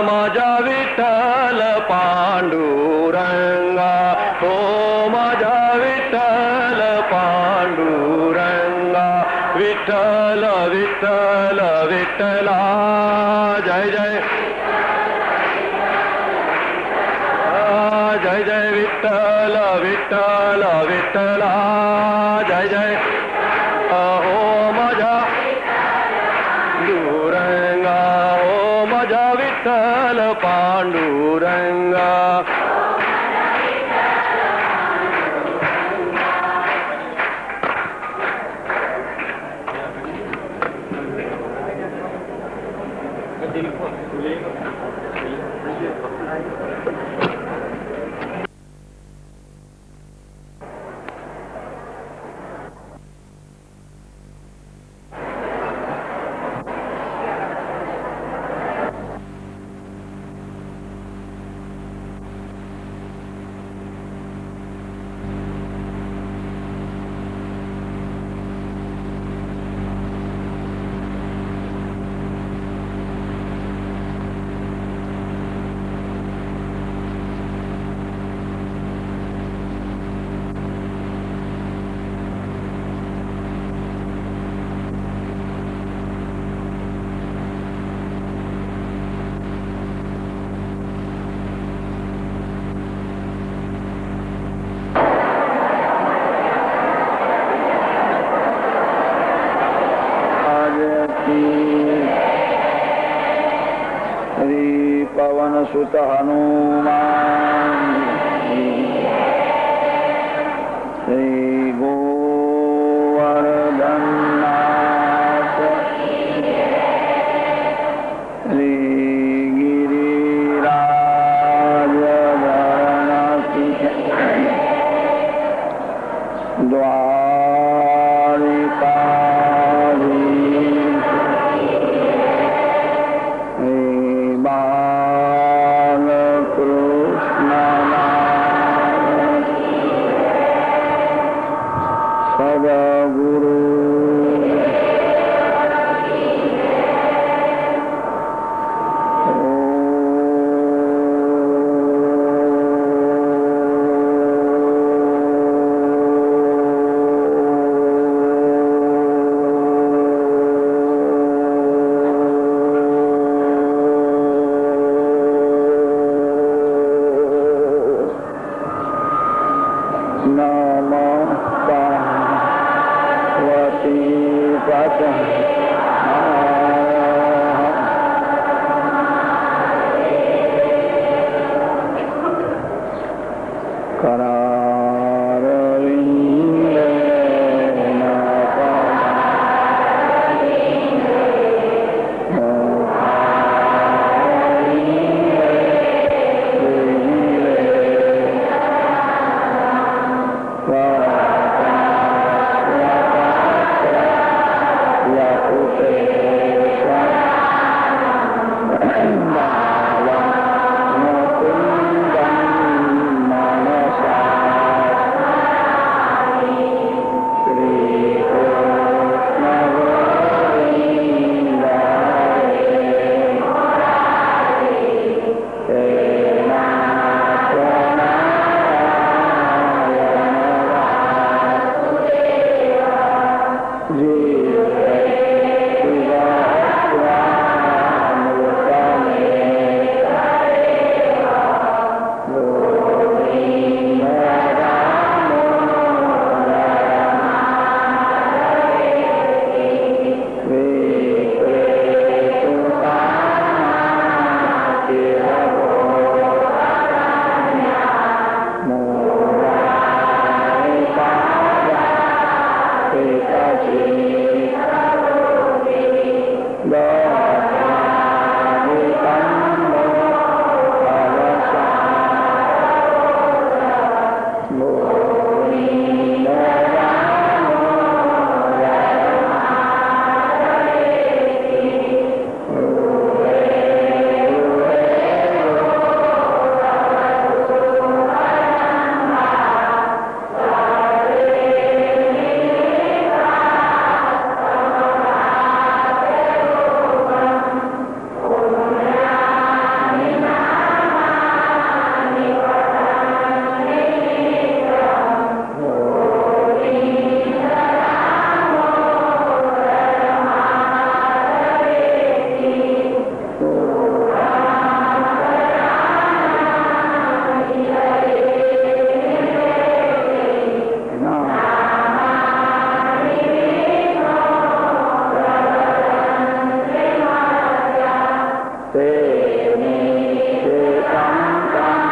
माझा विठ्ठल पांडुरंगा, हो माझा विठ्ठल पांडुरंगा, विठ्ठल विठ्ठल विठ्ठला, जय जय जय जय विठ्ठल विठ्ठल विठ्ठला, जय जय हो माझा पांडुरंगा, हो माझा विठ्ठल पांडुरंगा. पवन सुत हनुमान, श्री गोवर्धननाथ, श्री गिरिराज द्वारिकाधीश, તે નિશ્ચિતમ તમ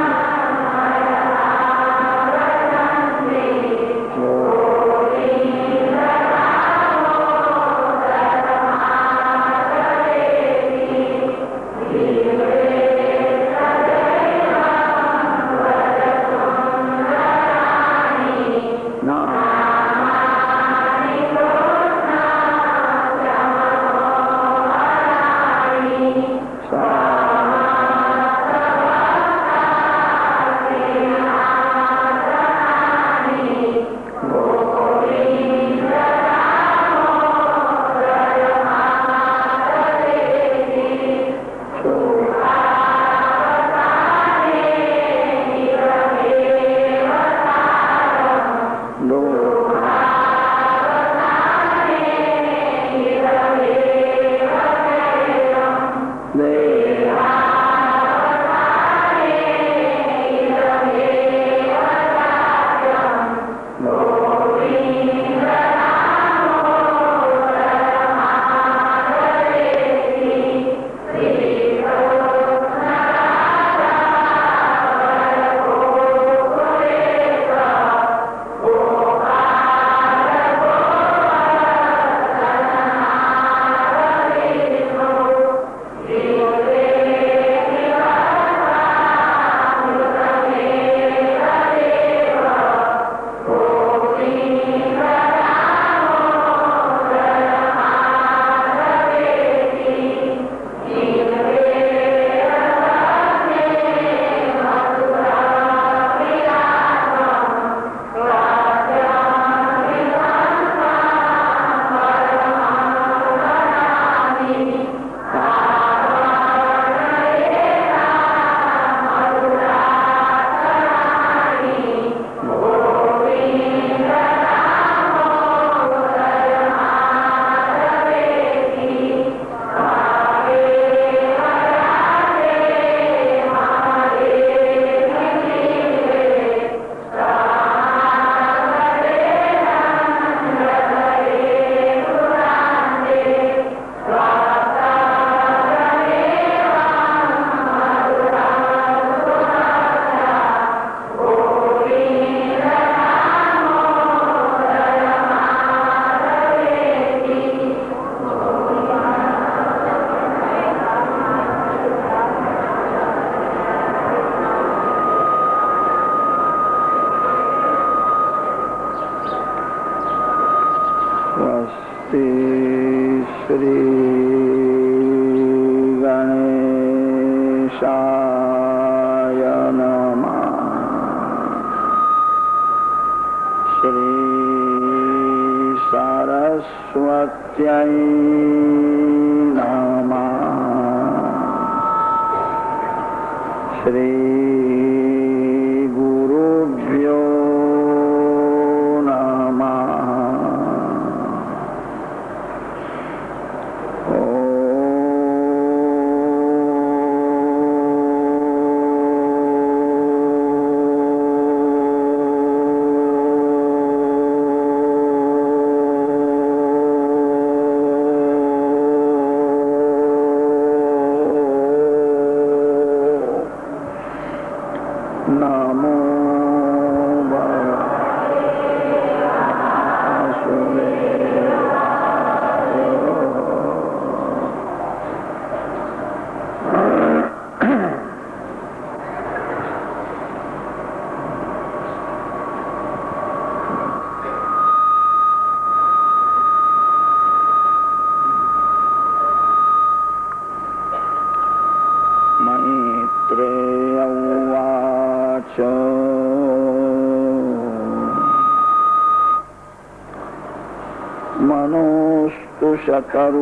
मनोस्तु शतरूपायाम्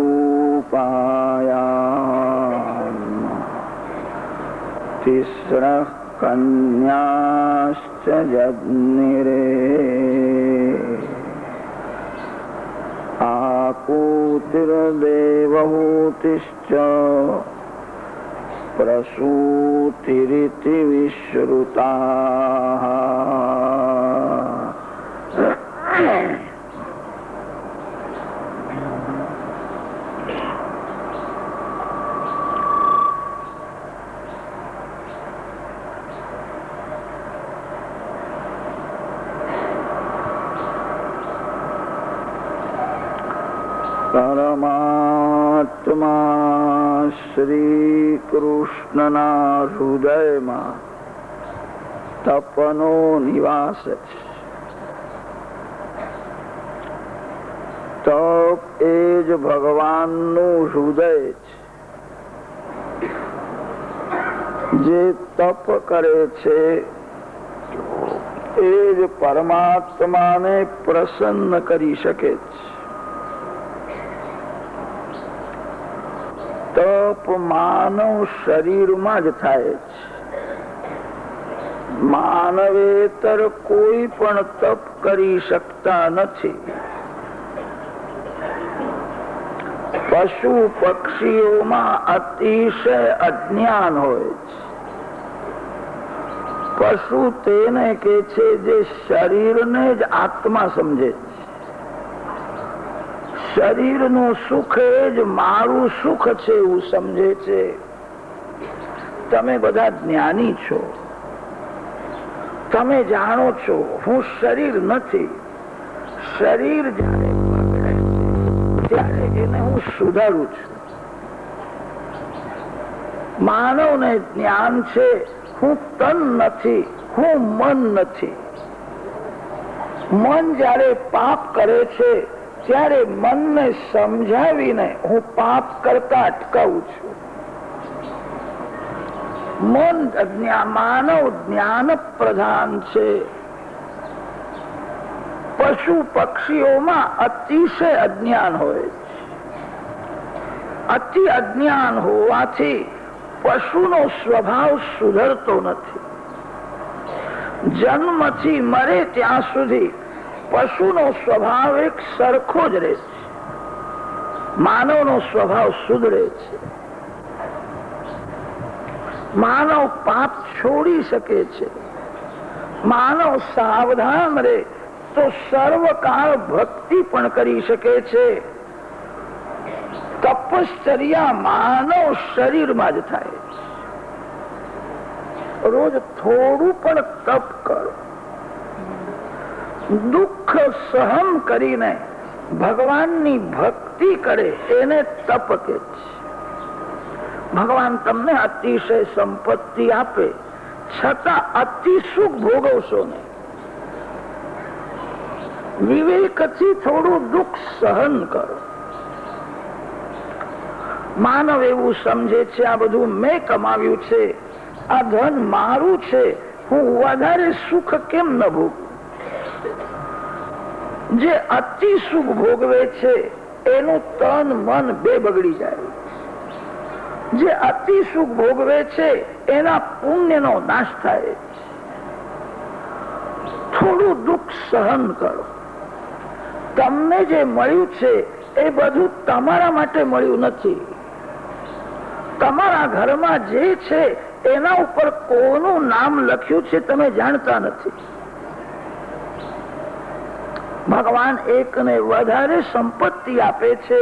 तिस्रः कन्याश्च जज्ञिरे आकूतिर्देवहूतिश्च प्रसूतिरिति विश्रुताः પરમાત્મા શ્રી કૃષ્ણના હૃદયમાં તપનો નિવાસ છે. તપ એ જ ભગવાનનું હૃદય છે. જે તપ કરે છે એ જ પરમાત્માને પ્રસન્ન કરી શકે છે. તપ માનવ શરીરમાં જ થાય છે. માનવેતર કોઈ પણ તપ કરી શકતા નથી. પશુ પક્ષીઓમાં અતિશય અજ્ઞાન હોય છે. પશુ તેને કે છે જે શરીરને જ આત્મા સમજે છે. શરીરનું સુખ એ જ મારું સુખ છે એવું સમજે છે. તમે બધા જ્ઞાની છો, તમે જાણો છો હું શરીર નથી. શરીર જયારે બગડે છે ત્યારે એને હું સુધારું છું. માનવને જ્ઞાન છે હું તન નથી, હું મન નથી. મન જયારે પાપ કરે છે ત્યારે મનને સમજાવીને હું પાપ કરતા અટકાવું છું. મન માનવ જ્ઞાન પ્રધાન છે. પશુ પક્ષીઓમાં અતિશય અજ્ઞાન હોય છે. અતિ અજ્ઞાન હોવાથી પશુનો સ્વભાવ સુધરતો નથી. જન્મથી મરે ત્યાં સુધી પશુનો સ્વભાવ એક સરખો જ રહે છે. માનવનો સ્વભાવ સુધરે છે. માનવ પાપ છોડી શકે છે. માનવ સાવધાન રહે તો સર્વકાળ ભક્તિ પણ કરી શકે છે. તપશ્ચર્યા માનવ શરીરમાં જ થાય. રોજ થોડું પણ તપ કરો. દુઃખ સહન કરીને ભગવાનની ભક્તિ કરે એને તપ કે છે. ભગવાન તમને અતિશય સંપત્તિ આપે છતાં અતિ સુખ ભોગવશો નહીં. વિવેકથી થોડું દુઃખ સહન કરો. માનવ એવું સમજે છે આ બધું મેં કમાવ્યું છે, આ ધન મારું છે, હું વધારે સુખ કેમ ન ભોગવું. જે અતિ સુખ ભોગવે છે એનું તન મન બે બગડી જાય. જે અતિ સુખ ભોગવે છે એના પુણ્યનો નાશ થાય. થોડું દુઃખ સહન કરો. તમને જે મળ્યું છે એ બધું તમારા માટે મળ્યું નથી. તમારા ઘરમાં જે છે એના ઉપર કોનું નામ લખ્યું છે તમે જાણતા નથી. ભગવાન એકને વધારે સંપત્તિ આપે છે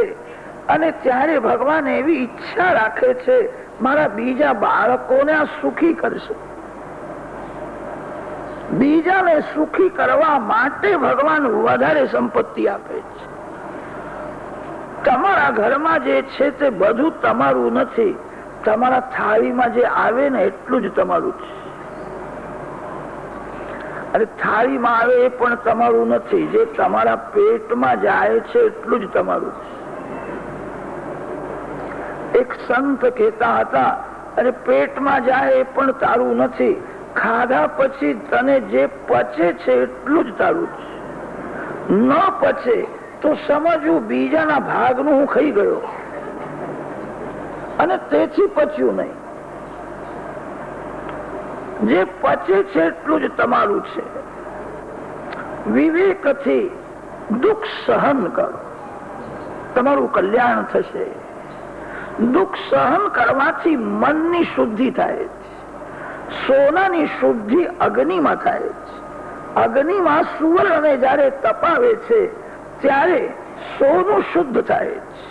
અને ત્યારે ભગવાન એવી ઈચ્છા રાખે છે મારા બીજા બાળકોને આ સુખી કરશે. બીજાને સુખી કરવા માટે ભગવાન વધારે સંપત્તિ આપે છે. તમારા ઘરમાં જે છે તે બધું તમારું નથી. તમારા થાળીમાં જે આવે ને એટલું જ તમારું છે. અને થાળીમાં આવે એ પણ તમારું નથી. જે તમારા પેટમાં જાય છે એટલું જ તમારું છે. એક સંત કહેતા હતા અને પેટમાં જાય એ પણ તારું નથી. ખાધા પછી તને જે પચે છે એટલું જ તારું છે. ન પચે તો સમજવું બીજાના ભાગનું હું ખાઈ ગયો અને તેથી પચ્યું નહીં. જે પચે છે એટલું જ તમારું છે. વિવેકથી દુઃખ સહન કરો, તમારું કલ્યાણ થશે. દુઃખ સહન કરવાથી મનની શુદ્ધિ થાય છે. સોનાની શુદ્ધિ અગ્નિમાં થાય છે. અગ્નિમાં સુવર્ણને જયારે તપાવે છે ત્યારે સોનું શુદ્ધ થાય છે.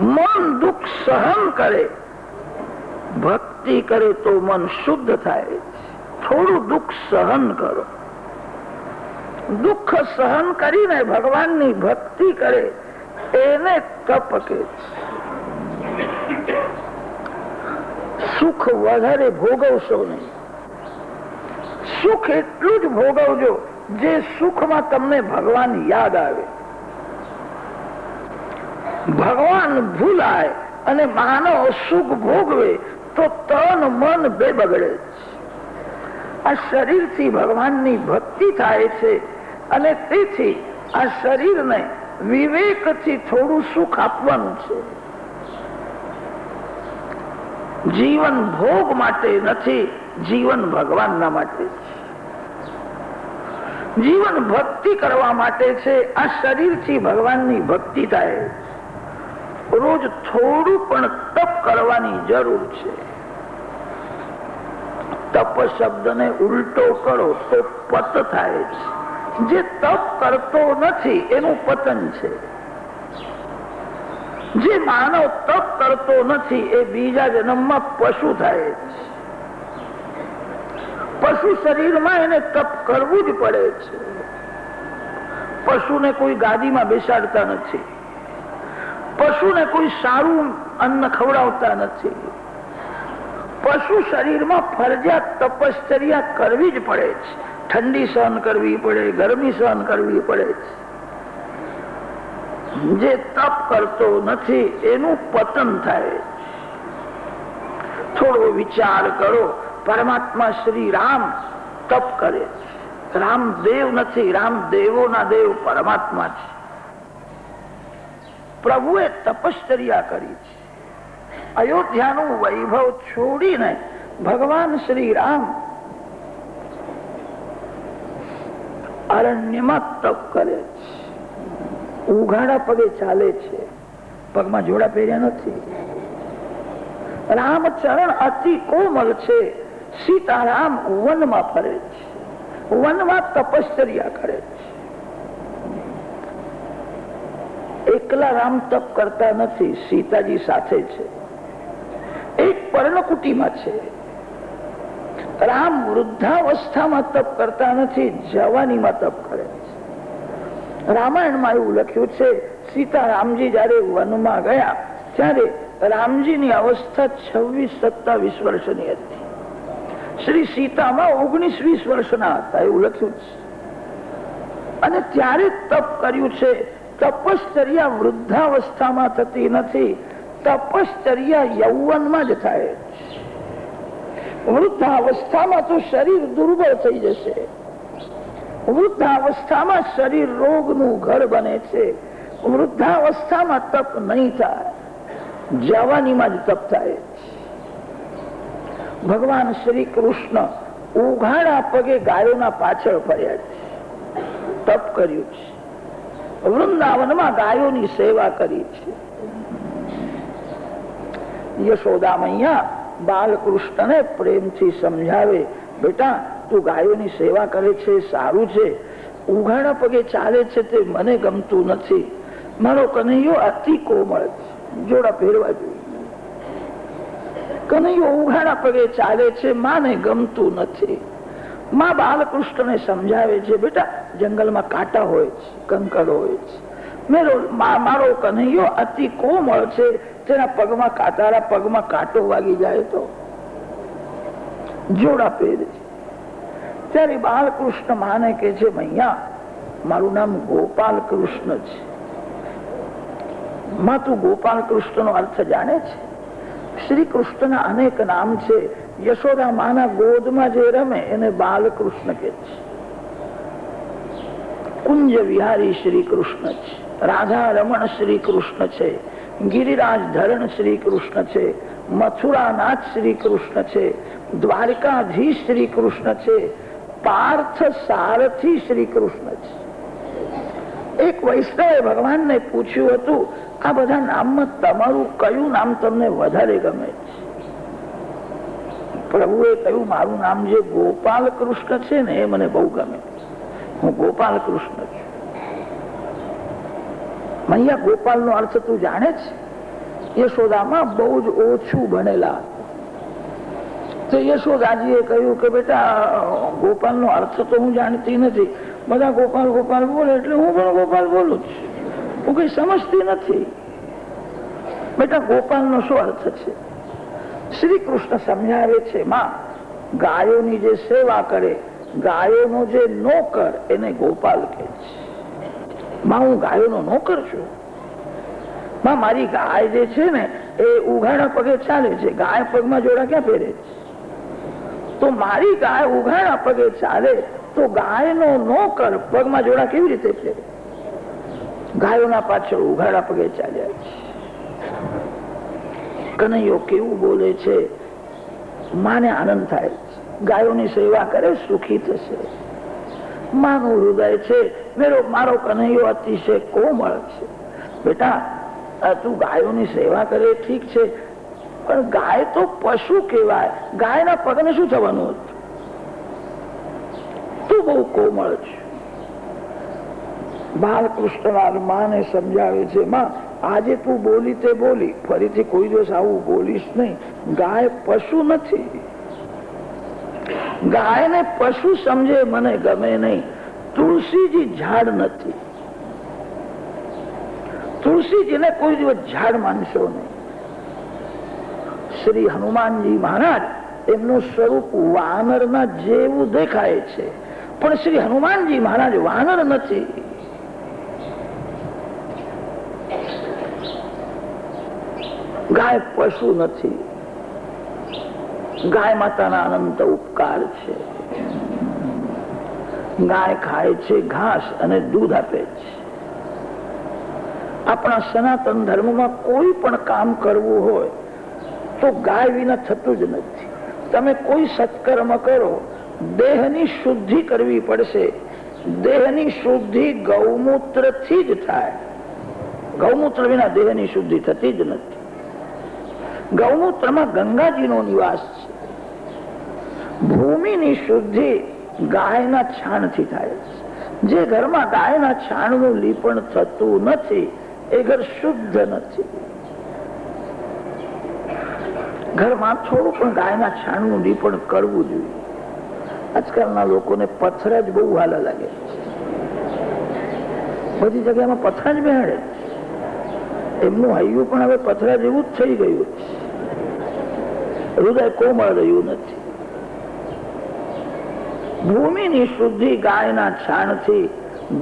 મન દુઃખ સહન કરે, ભક્તિ કરે તો મન શુદ્ધ થાય છે. થોડું દુઃખ સહન કરો. દુઃખ સહન કરીને ભગવાનની ભક્તિ કરે એને તપ કે સુખ વધારે ભોગવશો નહીં. સુખ એટલું જ ભોગવજો જે સુખમાં તમને ભગવાન યાદ આવે. ભગવાન ભૂલાય અને માનવ સુખ ભોગવે તો તન મન બે બગડે. આ શરીરથી ભગવાનની ભક્તિ થાય છે અને તેથી આ શરીરને વિવેકથી થોડું સુખ આપવાનું છે. જીવન ભોગ માટે નથી, જીવન ભગવાનના માટે છે. જીવન ભક્તિ કરવા માટે છે. આ શરીરથી ભગવાનની ભક્તિ થાય. રોજ થોડું પણ તપ કરવાની જરૂર છે. તપ શબ્દને ઉલટો કરો તો પત થાય છે. જે તપ કરતો નથી એનું પતન છે. જે માનવ તપ કરતો નથી એ બીજા જન્મમાં પશુ થાય છે. પશુ શરીરમાં એને તપ કરવું જ પડે છે. પશુને કોઈ ગાદીમાં બેસાડતા નથી. પશુને કોઈ સારું અન્ન ખવડાવતા નથી. પશુ શરીરમાં ફરજિયાત તપશ્ચર્યા કરવી જ પડે છે. ઠંડી સહન કરવી પડે, ગરમી સહન કરવી પડે છે. જે તપ કરતો નથી એનું પતન થાય. થોડો વિચાર કરો. પરમાત્મા શ્રી રામ તપ કરે છે. રામદેવ નથી, રામદેવોના દેવ પરમાત્મા છે. પ્રભુએ તપશ્ચર્યા કરી છે. અયોધ્યાનું વૈભવ છોડીને ભગવાન શ્રી રામ અરણ્યમાં તપ કરે છે. ઉઘાડા પગે ચાલે છે. પગમાં જોડા પહેર્યા નથી. રામચરણ અતિ કોમલ છે. સીતારામ વનમાં ફરે છે. વનમાં તપશ્ચર્યા કરે છે. એકલા રામ તપ કરતા નથી, સીતાજી સાથે છે. એક પર્ણકુટીમાં છે. રામ વૃદ્ધાવસ્થામાં તપ કરતા નથી, જવાનીમાં તપ કરે છે. રામાયણમાં એવું લખ્યું છે, સીતારામજી જયારે વનમાં ગયા ત્યારે રામજીની અવસ્થા 26-27 વર્ષની હતી. શ્રી સીતામાં 19-20 વર્ષના હતા એવું લખ્યું છે. અને ત્યારે તપ કર્યું છે. તપશ્ચર્યા વૃદ્ધાવસ્થામાં થતી નથી, તપશ્ચર્યા યૌવનમાં જ થાય. વૃદ્ધાવસ્થામાં તો શરીર દુર્બળ થઈ જશે. વૃદ્ધાવસ્થામાં શરીર રોગનું ઘર બને છે. વૃદ્ધાવસ્થામાં તપ નહીં થાય, જવાનીમાં જ તપ થાય. ભગવાન શ્રી કૃષ્ણ ઉઘાડા પગે ગાયોના પાછળ ફર્યા છે. તપ કર્યું છે. વૃંદાવનમાં ગાયોની સેવા કરી છે. યશોદા મૈયા બાલકૃષ્ણને પ્રેમથી સમજાવે, બેટા તું ગાયોની સેવા કરે છે સારું છે, ઉઘાડા પગે ચાલે છે તે મને ગમતું નથી. મારો કનૈયો અતિ કોમળ છે, જોડા પહેરવા જોઈએ. કનૈયો ઉઘાડા પગે ચાલે છે, માને ગમતું નથી. માં બાલકૃષ્ણને સમજાવે છે, બેટા જંગલમાં કાંટા હોય છે, કંકર હોય છે. મારો કનૈયો અતિ કોમળ છે, તેના પગમાં તારા પગમાં કાંટો વાગી જાય તો જોડા પહેરે છે. ત્યારે બાલકૃષ્ણ માને કે છે, મૈયા મારું નામ ગોપાલ કૃષ્ણ છે. માં તું ગોપાલ કૃષ્ણ નો અર્થ જાણે છે? શ્રી કૃષ્ણના અનેક નામ છે. યશોદા માના ગોદમાં જે રમે એને બાલકૃષ્ણ કે છે. કુંજ વિહારી શ્રી કૃષ્ણ છે. રાધા રમણ શ્રી કૃષ્ણ છે. ગિરિરાજ ધરણ શ્રી કૃષ્ણ છે. મથુરાનાથ શ્રી કૃષ્ણ છે. દ્વારકાધીશ શ્રી કૃષ્ણ છે. પાર્થ સારથી શ્રી કૃષ્ણ છે. એક વૈષ્ણવે ભગવાનને પૂછ્યું હતું, આ બધા નામમાં તમારું કયું નામ તમને વધારે ગમે છે? પ્રભુએ કહ્યું, મારું નામ જે ગોપાલ કૃષ્ણ છે ને એ મને બહુ ગમે. હું ગોપાલ કૃષ્ણ છું. મૈયા ગોપાલ નો અર્થ તું જાણે છે? યશોદામાં બહુ જ ઓછું ભણેલા. તો યશોદાજીએ કહ્યું કે બેટા ગોપાલ નો અર્થ તો હું જાણતી નથી. બધા ગોપાલ ગોપાલ બોલે એટલે હું પણ ગોપાલ બોલું છું. હું કઈ સમજતી નથી. બેટા ગોપાલનો શું અર્થ છે? શ્રી કૃષ્ણ સમજાવે છે, માં ગાયોની જે સેવા કરે, ગાયોનો જે નોકર એને ગોપાલ કહે છે. માં હું ગાયોનો નોકર છું. માં મારી ગાય જે છે ને એ ઉઘાડા પગે ચાલે છે, ગાય પગમાં જોડા ક્યાં પહેરે છે? તો મારી ગાય ઉઘાડા પગે ચાલે તો ગાયનો નોકર પગમાં જોડા કેવી રીતે પહેરે? ગાયોના પાછળ ઉઘાડા પગે ચાલ્યા છે. કનૈયો કેવું બોલે છે, માને આનંદ થાય છે. ગાયોની સેવા કરે સુખી થશે. માનું હૃદય છે, મારો કનૈયો અતિશય કોમળ છે. બેટા તું ગાયોની સેવા કરે ઠીક છે, પણ ગાય તો પશુ કહેવાય. ગાયના પગને શું થવાનું હતું? તું બહુ કોમળ છે. બાલકૃષ્ણ માને સમજાવે છે, માં આજે તું બોલી તે બોલી, ફરીથી કોઈ દિવસ આવું બોલીશ નહીં. ગાય પશુ નથી. ગાયને પશુ સમજે મને ગમે નહીં. તુલસીજી ઝાડ નથી. તુલસીજીને કોઈ દિવસ ઝાડ માનશો નહીં. શ્રી હનુમાનજી મહારાજ એમનું સ્વરૂપ વાનરના જેવું દેખાય છે, પણ શ્રી હનુમાનજી મહારાજ વાનર નથી. ગાય પશુ નથી. ગાય માતાના અનંત ઉપકાર છે. ગાય ખાય છે ઘાસ અને દૂધ આપે છે. આપણા સનાતન ધર્મમાં કોઈ પણ કામ કરવું હોય તો ગાય વિના થતું જ નથી. તમે કોઈ સત્કર્મ કરો, દેહની શુદ્ધિ કરવી પડશે. દેહની શુદ્ધિ ગૌમૂત્રથી જ થાય. ગૌમૂત્ર વિના દેહની શુદ્ધિ થતી જ નથી. ગૌમૂત્રમાં ગંગાજીનો નિવાસ છે. ભૂમિની શુદ્ધિ ગાયના છાણથી થાય છે. જે ઘરમાં ગાયના છાણનું લીપણ થતું નથી એ ઘર શુદ્ધ નથી. ઘરમાં થોડું પણ ગાયના છાણનું લીપણ કરવું જોઈએ. આજકાલના લોકોને પથરા જ બહુ હાલા લાગે છે. બધી જગ્યામાં પથરા જ બેહાડે. એમનું હૈયું પણ હવે પથરા જેવું જ થઈ ગયું છે. હૃદય કોમળ રહ્યું નથી. ભૂમિની શુદ્ધિ ગાયના છાણથી,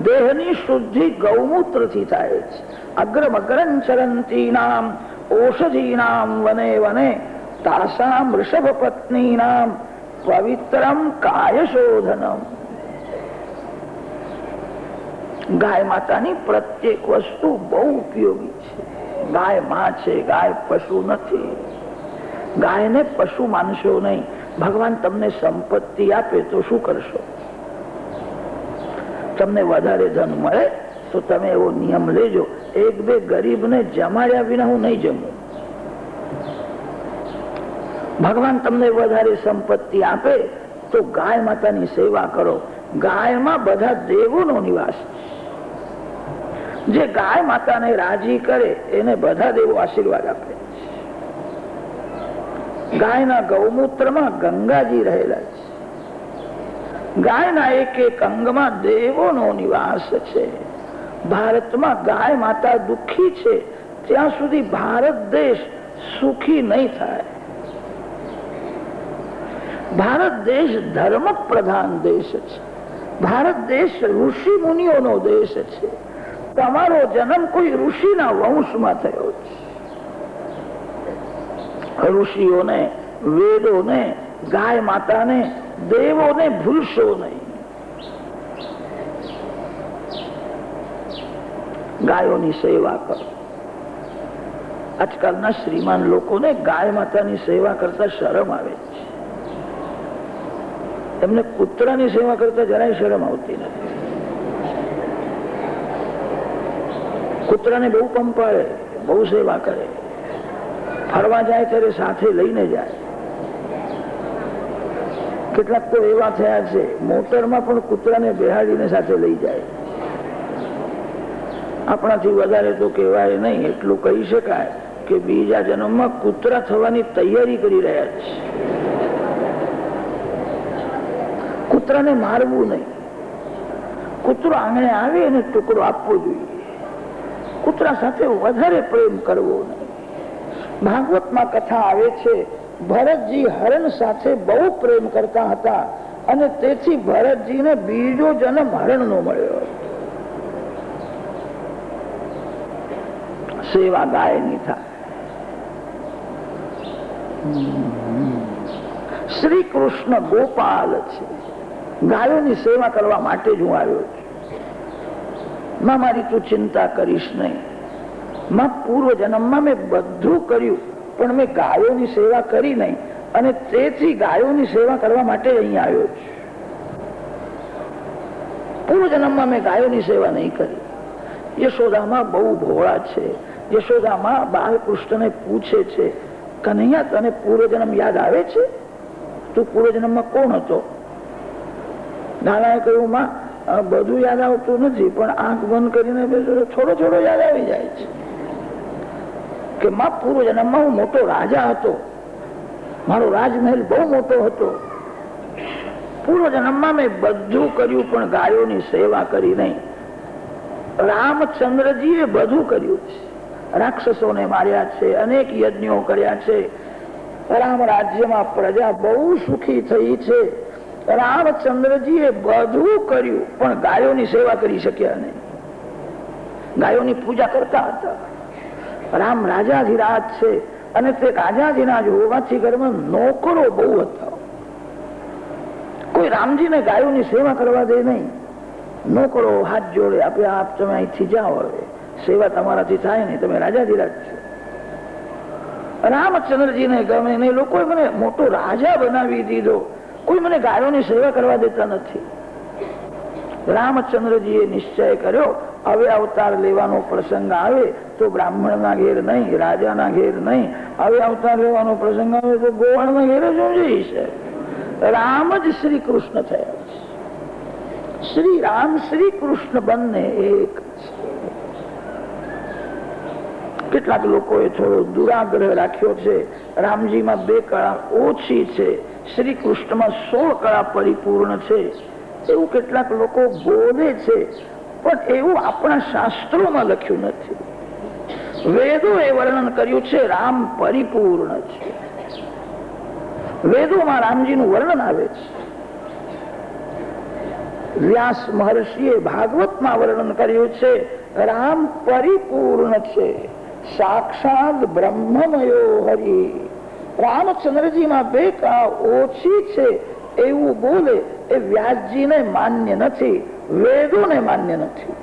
દેહની શુદ્ધિ ગૌમૂત્રથી થાય છે. અગ્રમ અગ્રંચરંતીનામ ઔષધીનામ વને વને તાસામ વૃષભ પત્નીનામ પવિત્રમ કાયશોધનમ. ગાય માતાની પ્રત્યેક વસ્તુ બહુ ઉપયોગી છે. ગાય માં છે, ગાય પશુ નથી. ગાયને પશુ માનશો નહીં. ભગવાન તમને સંપત્તિ આપે તો શું કરશો? તમને વધારે ધન મળે તો તમે એવો નિયમ લેજો, એક બે ગરીબને જમાડ્યા વિના હું નહીં જમું. ભગવાન તમને વધારે સંપત્તિ આપે તો ગાય માતાની સેવા કરો. ગાયમાં બધા દેવોનો નિવાસ છે. જે ગાય માતાને રાજી કરે એને બધા દેવો આશીર્વાદ આપે. ગાયના ગૌમૂત્રમાં ગંગાજી રહેલા છે. ગાયના એક એક અંગમાં દેવોનો નિવાસ છે. ભારતમાં ગાય માતા દુઃખી છે ત્યાં સુધી ભારત દેશ સુખી નહીં થાય. ભારત દેશ ધર્મ પ્રધાન દેશ છે. ભારત દેશ ઋષિ મુનિઓનો દેશ છે. તમારો જન્મ કોઈ ઋષિના વંશમાં થયો છે. ઋષિઓને, વેદોને, ગાય માતાને, દેવોને ભૂલશો નહીં. ગાયોની સેવા કરો. આજકાલના શ્રીમાન લોકોને ગાય માતાની સેવા કરતા શરમ આવે છે. એમને કૂતરાની સેવા કરતા જરાય શરમ આવતી નથી. કૂતરાને બહુ પંપાળે, બહુ સેવા કરે. ફરવા જાય ત્યારે સાથે લઈને જાય. કેટલાક તો એવા થયા છે મોટરમાં પણ કૂતરાને બેહાડીને સાથે લઈ જાય. આપણાથી વધારે તો કહેવાય નહીં, એટલું કહી શકાય કે બીજા જન્મમાં કૂતરા થવાની તૈયારી કરી રહ્યા છે. કૂતરાને મારવું નહીં. કૂતરો આંગણે આવે એને ટુકડો આપવો જોઈએ. કૂતરા સાથે વધારે પ્રેમ કરવો નહીં. ભાગવતમાં કથા આવે છે, ભરતજી હરણ સાથે બહુ પ્રેમ કરતા હતા અને તેથી ભરતજીને બીજો જન્મ હરણનો મળ્યો. સેવા ગાયની થાય. શ્રી કૃષ્ણ ગોપાલ છે. ગાયોની સેવા કરવા માટે જ હું આવ્યો છું. માં મારી તું ચિંતા કરીશ નહીં. માં પૂર્વ જન્મમાં મેં બધું કર્યું પણ મેં ગાયોની સેવા કરી નહીં અને તેથી ગાયોની સેવા કરવા માટે અહીંયા આવ્યો છું. પૂર્વ જન્મમાં મેં ગાયોની સેવા નહીં કરી. યશોદામાં બહુ ભોળા છે. યશોદામાં બાલકૃષ્ણને પૂછે છે, કનૈયા તને પૂર્વજન્મ યાદ આવે છે? તું પૂર્વજન્મમાં કોણ હતો? નાનાએ કહ્યું, માં બધું યાદ આવતું નથી પણ આંખ બંધ કરીને થોડો થોડો યાદ આવી જાય છે કે માં પૂર્વજન્મમાં હું મોટો રાજા હતો. મારો રાજમહેલ બહુ મોટો હતો. પૂર્વજન્મમાં મેં બધું કર્યું પણ ગાયોની સેવા કરી નહીં. રામચંદ્રજીએ બધું કર્યું છે. રાક્ષસોને માર્યા છે, અનેક યજ્ઞો કર્યા છે. રામ રાજ્યમાં પ્રજા બહુ સુખી થઈ છે. રામચંદ્રજીએ બધું કર્યું પણ ગાયોની સેવા કરી શક્યા નહીં. ગાયોની પૂજા કરતા હતા. રામ રાજાધિરાજ છે અને તે રાજાધિરાજ હોવાથી ઘરમાં નોકરો બહુ હતા. કોઈ રામજીને ગાયોની સેવા કરવા દે નહીં. નોકરો હાથ જોડે આપે, આપ તમે અહીંથી જાઓ, હવે સેવા તમારાથી થાય નહીં, તમે રાજાધિરાજ છો. રામચંદ્રજીને ગમે નહીં. લોકોએ મને મોટો રાજા બનાવી દીધો, કોઈ મને ગાયોની સેવા કરવા દેતા નથી. રામચંદ્રજીએ નિશ્ચય કર્યો, હવે અવતાર લેવાનો પ્રસંગ આવે તો બ્રાહ્મણના ઘેર નહીં, રાજાના ઘેર નહીં. હવે અવતાર લેવાનો પ્રસંગ આવે તો ગોવાળના ઘેર જ હું જઈશ. રામ જ શ્રી કૃષ્ણ થયા છે. શ્રી રામ શ્રી કૃષ્ણ બંને એક છે. કેટલાક લોકોએ થોડો દુરાગ્રહ રાખ્યો છે. રામજીમાં 2 કળા ઓછી છે, શ્રી કૃષ્ણમાં 16 કળા પરિપૂર્ણ છે, એવું કેટલાક લોકો બોલે છે. પણ એવું આપણા શાસ્ત્રોમાં લખ્યું નથી. વેદોએ વર્ણન કર્યું છે રામ પરિપૂર્ણ છે. વેદોમાં રામજીનું વર્ણન આવે છે. વ્યાસ મહર્ષિએ ભાગવતમાં વર્ણન કર્યું છે રામ પરિપૂર્ણ છે, સાક્ષાત બ્રહ્મમયો હરિ. રામચંદ્રજીમાં 2 કળા ઓછી છે એવું બોલે એ વ્યાસજીને માન્ય નથી, વેદોને માન્ય નથી.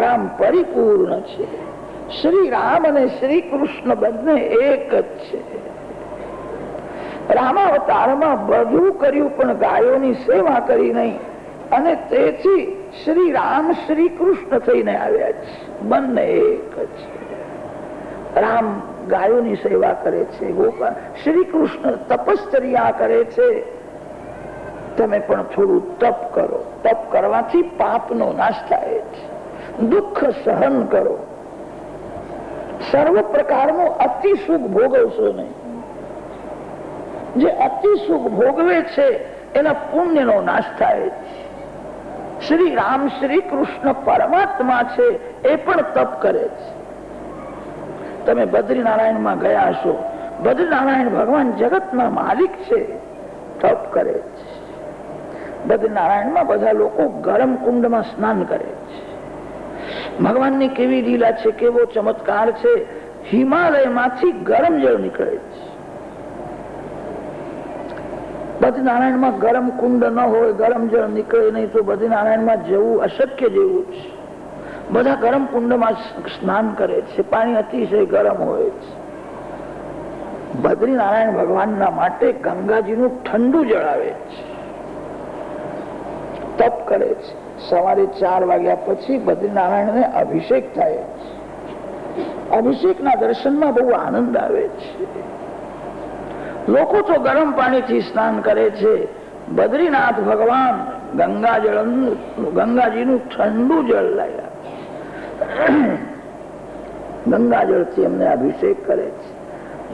રામ પરિપૂર્ણ છે. શ્રી રામ અને શ્રી કૃષ્ણ બંને એક જ છે. રામાવતારમાં બધું કર્યું પણ ગાયોની સેવા કરી નહીં અને તેથી શ્રી રામ શ્રી કૃષ્ણ થઈને આવ્યા છે. બંને એક જ છે. રામ ગાયોની સેવા કરે છે, ગોપાલ. શ્રી કૃષ્ણ તપશ્ચર્યા કરે છે. તમે પણ થોડું તપ કરો. તપ કરવાથી પાપનો નાશ થાય છે. દુઃખ સહન કરો. સર્વ પ્રકારનું અતિ સુખ ભોગવશો નહીં. જે અતિ સુખ ભોગવે છે એના પુણ્યનો નાશ થાય છે. શ્રી રામ શ્રી કૃષ્ણ પરમાત્મા છે, એ પણ તપ કરે છે. તમે બદ્રીનારાયણમાં ગયા છો. બદ્રીનારાયણ ભગવાન જગતના માલિક છે, તપ કરે છે. બદ્રીનારાયણમાં બધા લોકો ગરમ કુંડમાં સ્નાન કરે છે. ભગવાનની કેવી લીલા છે, કેવો ચમત્કાર છે. હિમાલયમાંથી ગરમ જળ નીકળે છે. બદ્રીનારાયણમાં ગરમ કુંડ ન હોય, ગરમ જળ નીકળે નહીં તો બદ્રીનારાયણમાં જવું અશક્ય જેવું છે. બધા ગરમ કુંડમાં સ્નાન કરે છે. પાણી અતિશય ગરમ હોય છે. બદ્રીનારાયણ ભગવાનના માટે ગંગાજીનું ઠંડુ જળ આવે છે. તપ કરે છે. સવારે 4 વાગ્યા પછી બદ્રીનારાયણને અભિષેક થાય છે. અભિષેકના દર્શનમાં બહુ આનંદ આવે છે. લોકો તો ગરમ પાણીથી સ્નાન કરે છે. બદ્રીનાથ ભગવાન ગંગાજીનું ઠંડુ જળ લાવ્યા. ગંગાજળથી એમને અભિષેક કરે છે.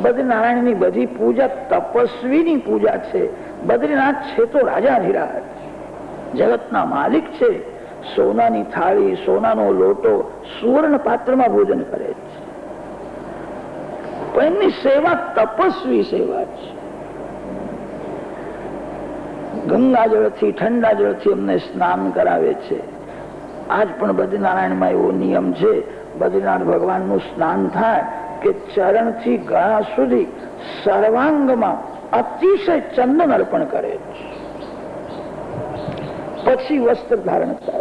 બદ્રીનારાયણની બધી પૂજા તપસ્વીની પૂજા છે. બદ્રીનાથ છે તો રાજાધિરાજ, જગતના માલિક છે. સોનાની થાળી, સોનાનો લોટો, સુવર્ણ પાત્રમાં ભોજન કરે છે. પણ એમની સેવા તપસ્વી સેવા છે. ગંગા જળથી, ઠંડા જળથી એમને સ્નાન કરાવે છે. આજ પણ બદ્રીનારાયણમાં એવો નિયમ છે, બદ્રીનાથ ભગવાનનું સ્નાન થાય કે ચરણથી ગળા સુધી સર્વાંગમાં અતિશય ચંદન અર્પણ કરે છે, પછી વસ્ત્ર ધારણ કરે.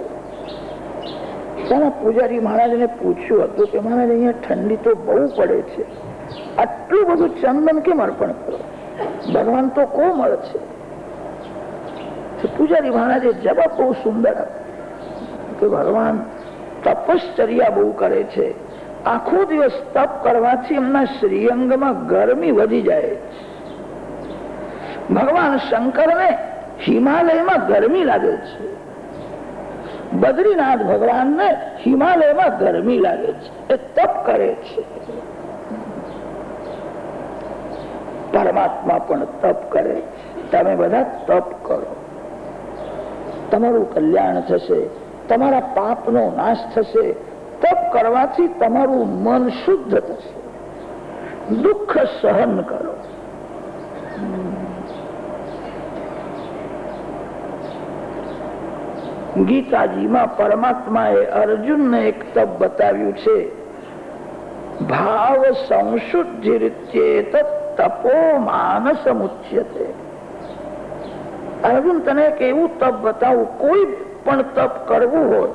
ત્યાંના પૂજારી મહારાજને પૂછ્યું હતું કે મહારાજ અહીંયા ઠંડી તો બહુ પડે છે, આટલું બધું ચંદન કેમ અર્પણ કરો? ભગવાન તો કોમળ છે. પૂજારી મહારાજે જવાબ બહુ સુંદર આપ્યો કે ભગવાન તપશ્ચર્યા બહુ કરે છે, આખો દિવસ તપ કરવાથી એમના શ્રીઅંગમાં ગરમી વધી જાય. ભગવાન શંકરને હિમાલયમાં ગરમી લાગે છે, બદ્રીનાથ ભગવાનને હિમાલયમાં ગરમી લાગે છે, એ તપ કરે છે. પરમાત્મા પણ તપ કરે છે. તમે બધા તપ કરો, તમારું કલ્યાણ થશે, તમારા પાપનો નાશ થશે. તપ કરવાથી તમારું મન શુદ્ધ થશે. દુઃખ સહન કરો. ગીતાજીમાં પરમાત્માએ અર્જુનને એક તપ બતાવ્યું છે. ભાવ સંશુદ્ધિ તપો માનસ મુચ્યતે. અર્જુન, તને એક એવું તપ બતાવું, કોઈ પણ તપ કરવું હોય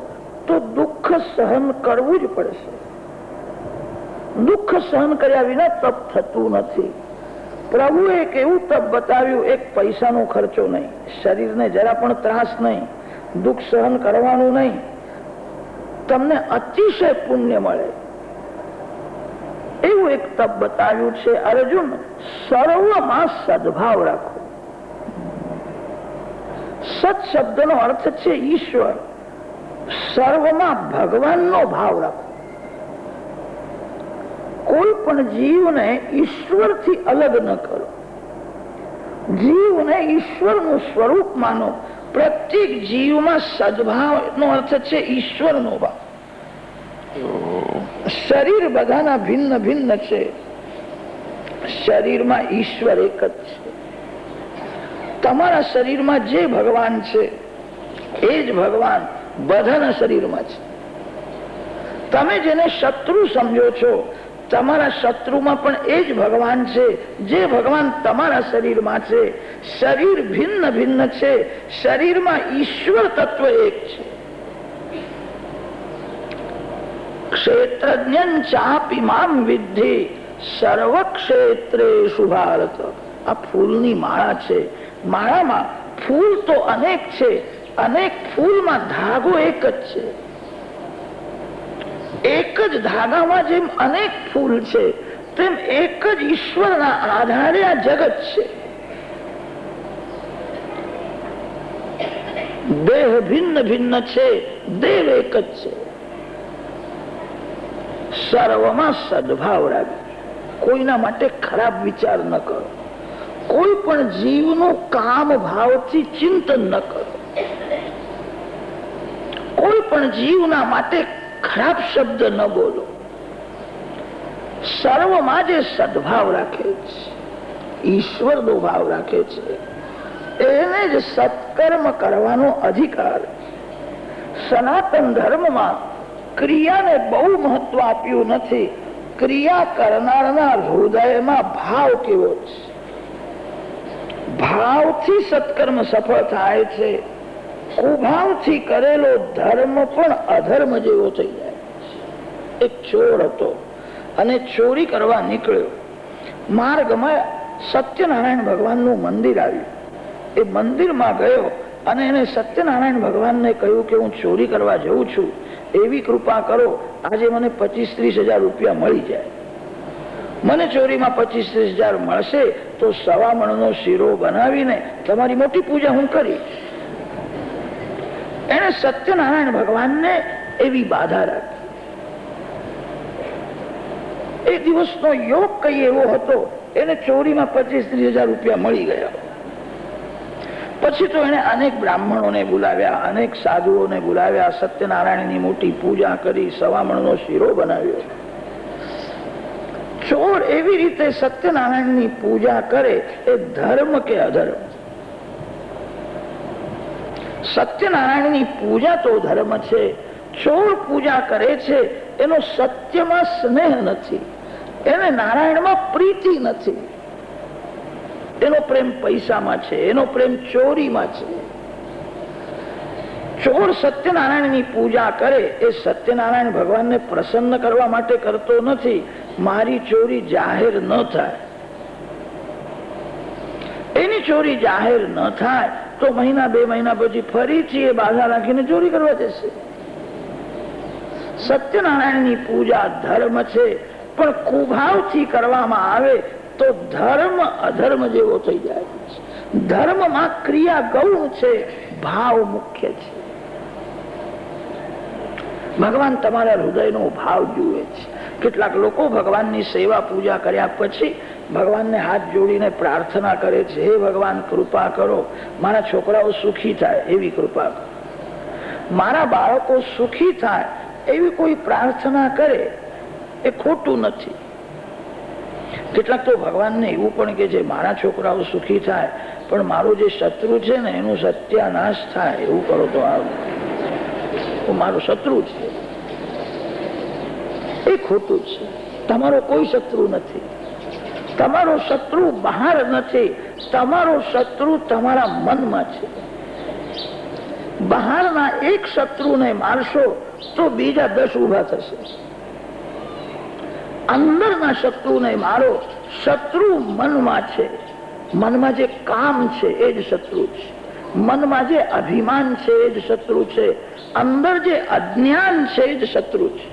તો દુઃખ સહન કરવું જ પડશે. દુઃખ સહન કર્યા વિના તપ થતું નથી. પ્રભુએ એક એવું તપ બતાવ્યું, એક પૈસાનો ખર્ચો નહીં, શરીરને જરા પણ ત્રાસ નહીં, દુઃખ સહન કરવાનું નહીં, તમને અતિશય પુણ્ય મળે એવું એક તપ બતાવ્યું છે. અર્જુન, સર્વમાં સદભાવ રાખો. સત શબ્દનો અર્થ છે ઈશ્વર. સર્વમાં ભગવાનનો ભાવ રાખો. કોઈ પણ જીવને ઈશ્વરથી અલગ ન કરો. જીવને ઈશ્વરનું સ્વરૂપ માનો. પ્રત્યેક જીવમાં સદભાવનો અર્થ છે ઈશ્વરનો ભાવ. શરીર બધાના ભિન્ન ભિન્ન છે, શરીરમાં ઈશ્વર એક જ છે. તમારા શરીરમાં જે ભગવાન છે એ જ ભગવાન બધાના શરીરમાં છે. તમે જેને શત્રુ સમજો છો, તમારા શત્રુમાં પણ એ જ ભગવાન છે જે ભગવાન તમારા શરીરમાં છે. શરીર ભિન્ન ભિન્ન છે, શરીરમાં ઈશ્વર તત્વ એક છે. ક્ષેત્રજ્ઞં ચાપી મામ વિદ્ધિ સર્વક્ષેત્રેષુ ભારત. આ ફૂલની માળા છે. માળામાં ફૂલ તો અનેક છે, અનેક ફૂલમાં ધાગો એક જ છે. એક જ ધાગામાં જેમ અનેક ફૂલ છે, તેમ એક જ ઈશ્વરના આધારે આ જગત છે. દેહ ભિન્ન ભિન્ન છે, દેવ એક જ છે. સર્વમાં સદભાવ રાખો. કોઈના માટે ખરાબ વિચાર ન કરો. કોઈ પણ જીવનું કામ ભાવથી ચિંતન ન કરો. કોઈ પણ જીવના માટે ખરાબ શબ્દ ન બોલો. સર્વમાં જે સદભાવ રાખે છે, ઈશ્વરનો ભાવ રાખે છે, એને જ સત્કર્મ કરવાનો અધિકાર. સનાતન ધર્મમાં ક્રિયાને બહુ મહત્વ આપ્યું નથી. ક્રિયા કરનારના હૃદયમાં ભાવ કેવો છે, ભાવથી સત્કર્મ સફળ થાય છે. કુભાવથી કરેલો ધર્મ પણ અધર્મ જેવો થઈ જાય. એક ચોર હતો અને ચોરી કરવા નીકળ્યો. માર્ગમાં સત્યનારાયણ ભગવાનનું મંદિર આવ્યું. એ મંદિરમાં ગયો અને એને સત્યનારાયણ ભગવાનને કહ્યું કે હું ચોરી કરવા જઉં છું, એવી કૃપા કરો, આજે મને 25-30 હજાર રૂપિયા મળી જાય. મને ચોરીમાં 25-30 હજાર મળશે તો 1.25 મણનો શીરો બનાવીને તમારી મોટી પૂજા હું કરીશ. એને સત્યનારાયણ ભગવાનને એવી બાધા રાખી. એ દિવસનો યોગ કઈ એવો હતો, એને ચોરીમાં 25-30 હજાર રૂપિયા મળી ગયા. પછી તો એને અનેક બ્રાહ્મણોને બોલાવ્યા, અનેક સાધુઓને બોલાવ્યા, સત્યનારાયણની મોટી પૂજા કરી, સવામણનો શીરો બનાવ્યો. ચોર એવી રીતે સત્યનારાયણની પૂજા કરે એ ધર્મ કે અધર્મ? સત્યનારાયણની પૂજા તો ધર્મ છે. ચોર પૂજા કરે છે એનો સત્યમાં સ્નેહ નથી, એને નારાયણમાં પ્રીતિ નથી. એનો પ્રેમ પૈસામાં છે, એનો પ્રેમ ચોરીમાં છે. ચોર સત્યનારાયણની પૂજા કરે એ સત્યનારાયણ ભગવાનને પ્રસન્ન કરવા માટે કરતો નથી. મારી ચોરી જાહેર ન થાય, એની ચોરી જાહેર ન થાય તો મહિના 2 મહિના પછી ફરીથી એ બાધા રાખીને ચોરી કરવા જશે. સત્યનારાયણની પૂજા ધર્મ છે, પણ કુભાવથી કરવામાં આવે તો ધર્મ અધર્મ જેવો થઈ જાય છે. ધર્મમાં ક્રિયા ગૌણ છે, ભાવ મુખ્ય છે. ભગવાન તમારા હૃદયનો ભાવ જુએ છે. કેટલાક લોકો ભગવાનની સેવા પૂજા કર્યા પછી ભગવાનને હાથ જોડીને પ્રાર્થના કરે છે, હે ભગવાન કૃપા કરો, મારા છોકરાઓ સુખી થાય એવી કૃપા કરો, મારા બાળકો સુખી થાય એવી કોઈ પ્રાર્થના કરે એ ખોટું નથી. કેટલાક તો ભગવાનને એવું પણ કે છે, મારા છોકરાઓ સુખી થાય પણ મારો જે શત્રુ છે ને એનું સત્યાનાશ થાય એવું કરો તો આવું, મારો શત્રુ છે. એ ખોટું છે. તમારો કોઈ શત્રુ નથી. તમારો શત્રુ બહાર નથી, તમારો શત્રુ તમારા મનમાં છે. બહારના એક શત્રુને મારશો તો બીજા 10 ઉભા થશે. અંદરના શત્રુને મારો. શત્રુ મનમાં છે. મનમાં જે કામ છે એ જ શત્રુ છે. મનમાં જે અભિમાન છે એ જ શત્રુ છે. અંદર જે અજ્ઞાન છે એ જ શત્રુ છે.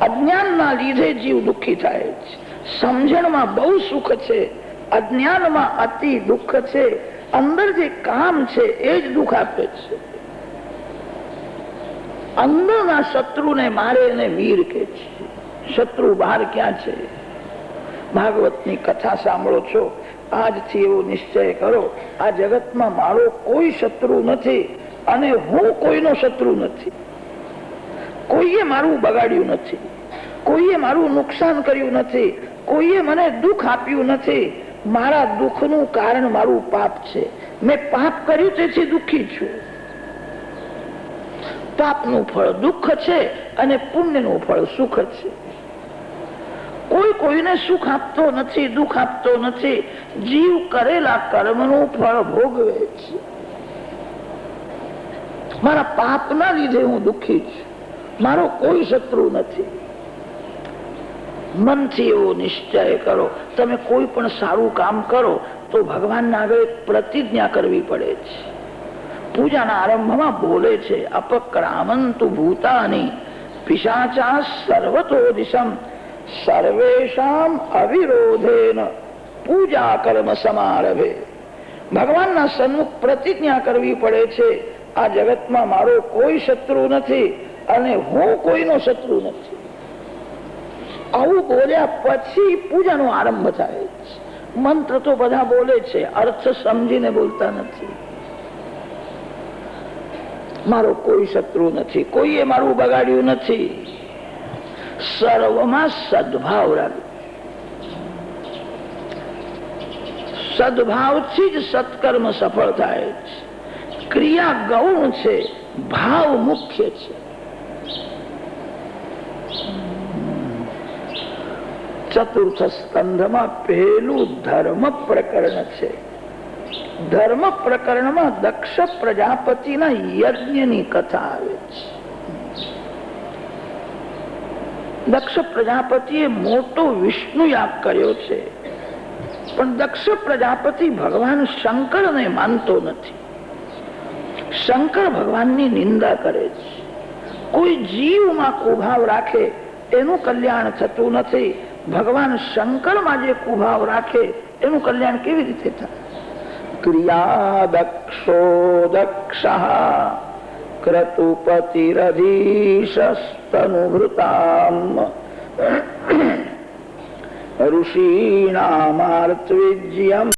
અજ્ઞાનના લીધે જીવ દુઃખી થાય છે. સમજણમાં બહુ સુખ છે, અજ્ઞાનમાં અતિ દુઃખ છે. અંદર જે કામ છે એ જ દુઃખ આપે છે. અંદરના શત્રુને મારે એને વીર કે છે. શત્રુ બહાર ક્યાં છે? ભાગવતની કથા સાંભળો છો, આજથી એવો નિશ્ચય કરો, આ જગતમાં મારો કોઈ શત્રુ નથી અને હું કોઈનો શત્રુ નથી. કોઈએ મારું બગાડ્યું નથી, કોઈએ મારું નુકસાન કર્યું નથી, કોઈએ મને દુઃખ આપ્યું નથી. મારા દુઃખનું કારણ મારું પાપ છે. મેં પાપ કર્યું તેથી દુઃખી છું. પાપનું ફળ દુઃખ છે અને પુણ્યનું ફળ સુખ છે. કોઈ કોઈને સુખ આપતો નથી, દુઃખ આપતો નથી. જીવ કરેલા કર્મનું ફળ ભોગવે છે. મારા પાપના લીધે હું દુઃખી છું. મારો કોઈ શત્રુ નથી. મનથી એવો નિશ્ચય કરો. તમે કોઈ પણ સારું કામ કરો તો ભગવાનના આગળ પ્રતિજ્ઞા કરવી પડે છે. પૂજાના આરંભમાં બોલે છે, અપક્રામંતુ ભૂતાની પિશાચા સર્વતો દિશમ સર્વેષામ અવિરોધેન પૂજા કર્મ સમારભે. ભગવાનના સન્મુખ પ્રતિજ્ઞા કરવી પડે છે, આ જગતમાં મારો કોઈ શત્રુ નથી અને હું કોઈનો શત્રુ નથી. આવું બોલ્યા પછી પૂજાનો આરંભ થાય છે. મંત્ર તો બધા બોલે છે, અર્થ સમજીને બોલતા નથી. મારો કોઈ શત્રુ નથી, કોઈએ મારું બગાડ્યું નથી. સર્વમાં સદભાવ રાખે. સદભાવથી જ સત્કર્મ સફળ થાય છે. ક્રિયા ગૌણ છે, ભાવ મુખ્ય છે. ચતુર્થ સ્કંધમાં પહેલું ધર્મ પ્રકરણ છે. ધર્મ પ્રકરણમાં દક્ષ પ્રજાપતિના યજ્ઞની કથા આવે છે. દક્ષ પ્રજાપતિએ મોટો વિષ્ણુ યાગ કર્યો છે, પણ દક્ષ પ્રજાપતિ ભગવાન શંકરને માનતો નથી. શંકર ભગવાનની નિંદા કરે છે. કોઈ જીવમાં કુભાવ રાખે એનું કલ્યાણ થતું નથી. ભગવાન શંકરમાં જે કુભાવ રાખે એનું કલ્યાણ કેવી રીતે થાય? ક્રિયા દક્ષો દક્ષ ક્રતુપતિરધીશસ્તનુભૃતામ ઋષીણામાર્તવિજ્યમ